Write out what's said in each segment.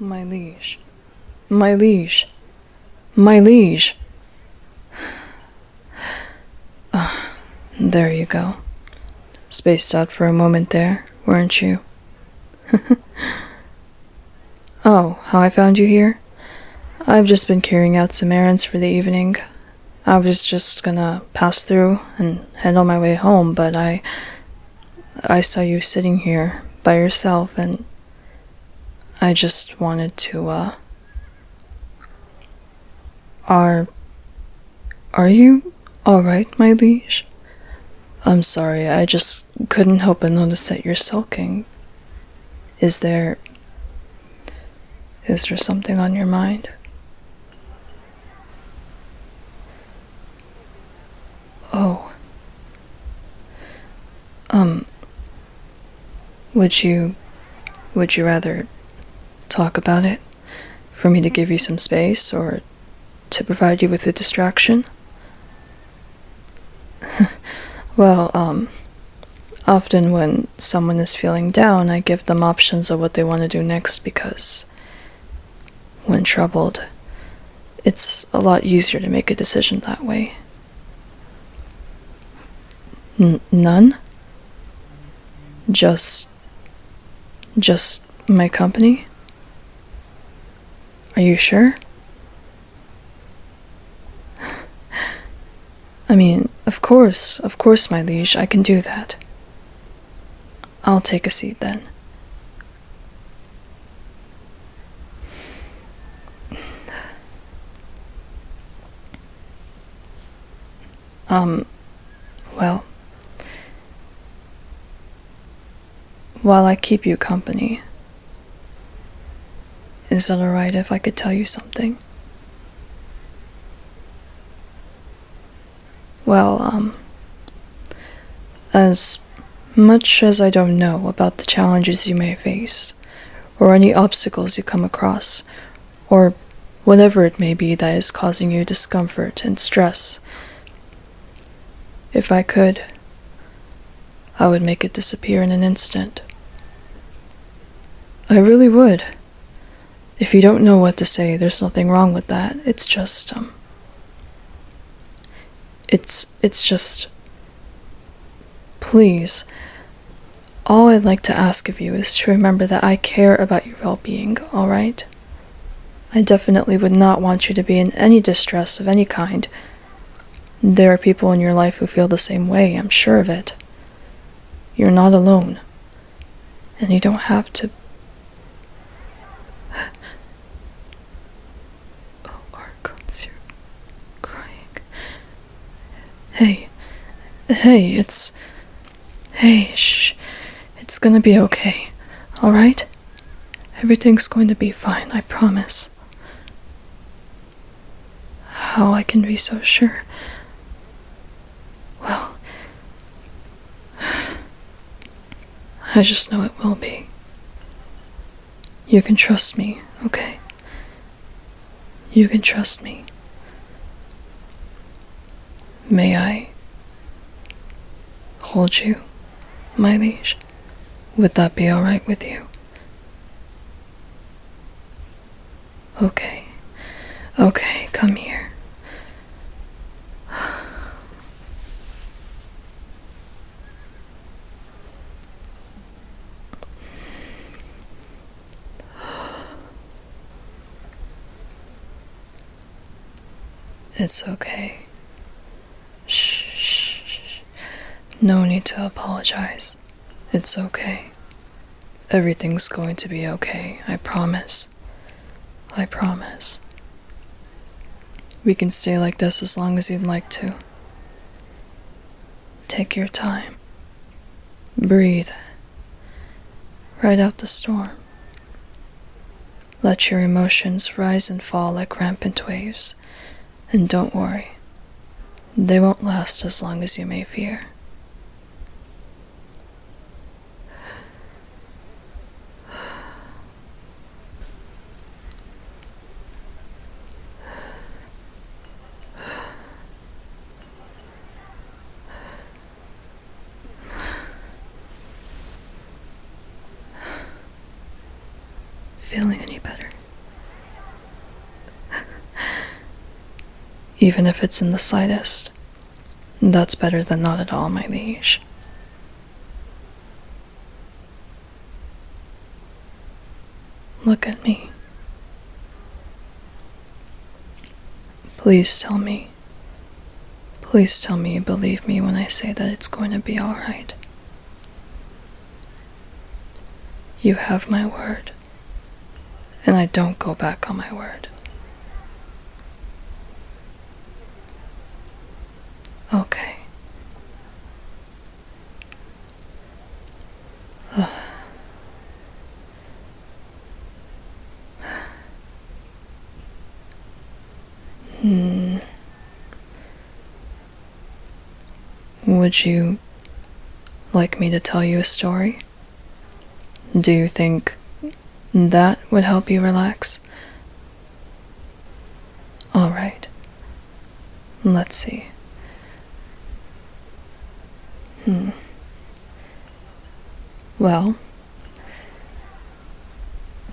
My liege. My liege. My liege. There you go. Spaced out for a moment there, weren't you? Oh, how I found you here? I've just been carrying out some errands for the evening. I was just gonna pass through and head on my way home, but I saw you sitting here by yourself, and I just wanted to, Are you alright, my liege? I'm sorry, I just couldn't help but notice that you're sulking. Is there something on your mind? Oh. Would you rather talk about it? For me to give you some space, or to provide you with a distraction? Well, often when someone is feeling down, I give them options of what they want to do next, because when troubled, it's a lot easier to make a decision that way. None? Just my company? Are you sure? I mean, of course, my liege, I can do that. I'll take a seat then. Well, while I keep you company, is it alright if I could tell you something? Well, as much as I don't know about the challenges you may face, or any obstacles you come across, or whatever it may be that is causing you discomfort and stress, if I could, I would make it disappear in an instant. I really would. If you don't know what to say, there's nothing wrong with that. It's just, it's just, please, all I'd like to ask of you is to remember that I care about your well-being, alright? I definitely would not want you to be in any distress of any kind. There are people in your life who feel the same way, I'm sure of it. You're not alone. And you don't have to... Oh, Archons, you're crying. Hey, shh. It's gonna be okay, alright? Everything's going to be fine, I promise. How I can be so sure? Well, I just know it will be. You can trust me, okay? You can trust me. May I hold you, my liege? Would that be alright with you? Okay, come here. It's okay. Shh. No need to apologize. It's okay. Everything's going to be okay, I promise. I promise. We can stay like this as long as you'd like to. Take your time. Breathe. Ride out the storm. Let your emotions rise and fall like rampant waves. And don't worry. They won't last as long as you may fear. Feeling any better? even if it's in the slightest. That's better than not at all, my liege. Look at me. Please tell me you believe me when I say that it's going to be all right. You have my word, and I don't go back on my word. Okay. Would you like me to tell you a story? Do you think that would help you relax? All right. Let's see. Well,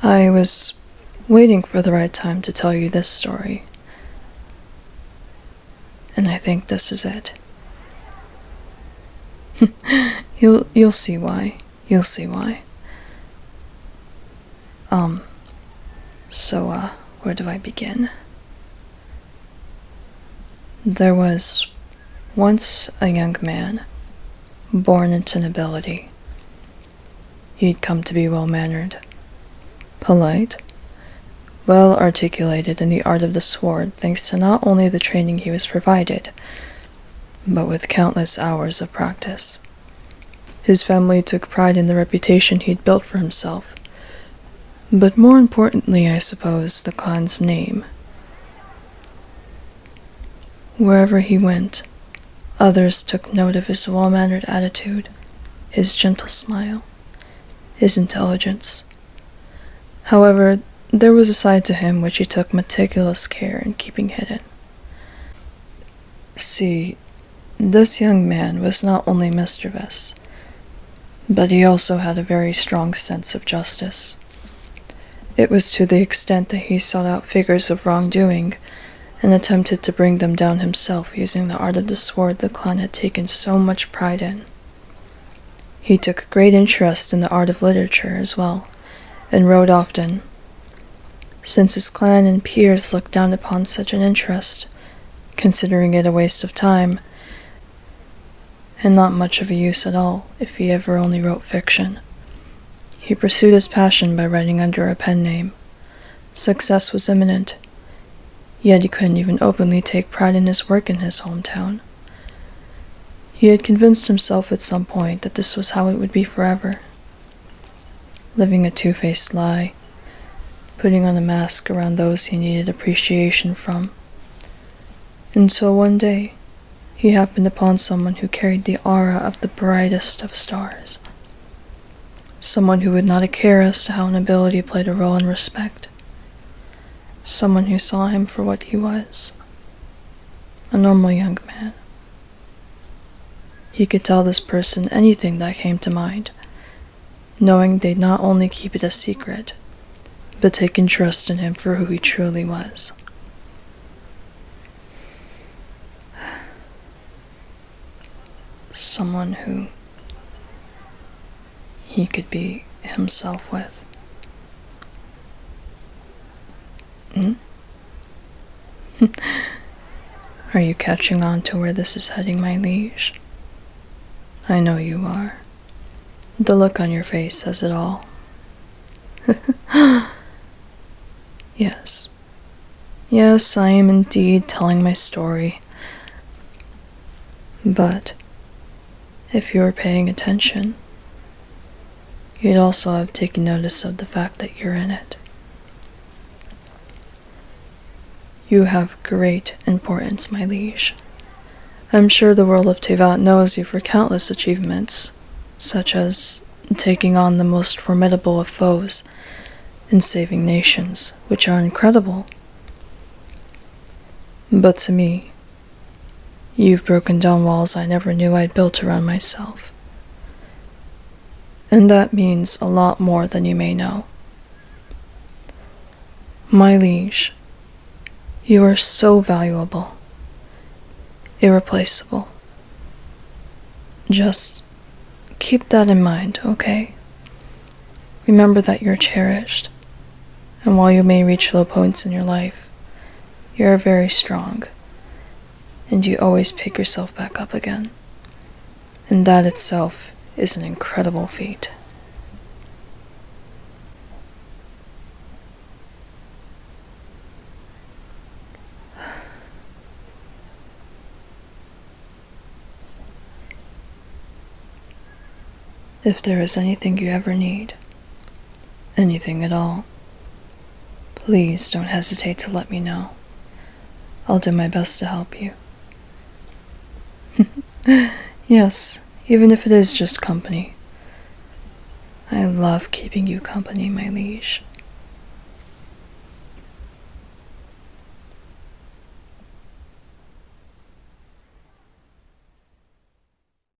I was waiting for the right time to tell you this story, and I think this is it. You'll see why. You'll see why. So, where do I begin? There was once a young man, born into nobility. He'd come to be well-mannered, polite, well-articulated in the art of the sword, thanks to not only the training he was provided, but with countless hours of practice. His family took pride in the reputation he'd built for himself, but more importantly, I suppose, the clan's name. Wherever he went, others took note of his well-mannered attitude, his gentle smile, his intelligence. However, there was a side to him which he took meticulous care in keeping hidden. See, this young man was not only mischievous, but he also had a very strong sense of justice. It was to the extent that he sought out figures of wrongdoing and attempted to bring them down himself using the art of the sword the clan had taken so much pride in. He took great interest in the art of literature as well, and wrote often. Since his clan and peers looked down upon such an interest, considering it a waste of time, and not much of a use at all if he ever only wrote fiction, he pursued his passion by writing under a pen name. Success was imminent, yet he couldn't even openly take pride in his work in his hometown. He had convinced himself at some point that this was how it would be forever, living a two-faced lie, putting on a mask around those he needed appreciation from, until one day he happened upon someone who carried the aura of the brightest of stars, someone who had not a care as to how nobility played a role in respect, someone who saw him for what he was, a normal young man. He could tell this person anything that came to mind, knowing they'd not only keep it a secret, but take interest in him for who he truly was. Someone who he could be himself with. Are you catching on to where this is heading, my liege? I know you are. The look on your face says it all. Yes. Yes, I am indeed telling my story. But if you were paying attention, you'd also have taken notice of the fact that you're in it. You have great importance, my liege. I'm sure the world of Tevat knows you for countless achievements, such as taking on the most formidable of foes and saving nations, which are incredible. But to me, you've broken down walls I never knew I'd built around myself. And that means a lot more than you may know. My liege, you are so valuable, irreplaceable. Just keep that in mind, okay? Remember that you're cherished, and while you may reach low points in your life, you're very strong, and you always pick yourself back up again. And that itself is an incredible feat. If there is anything you ever need, anything at all, please don't hesitate to let me know. I'll do my best to help you. Yes, even if it is just company. I love keeping you company, my liege.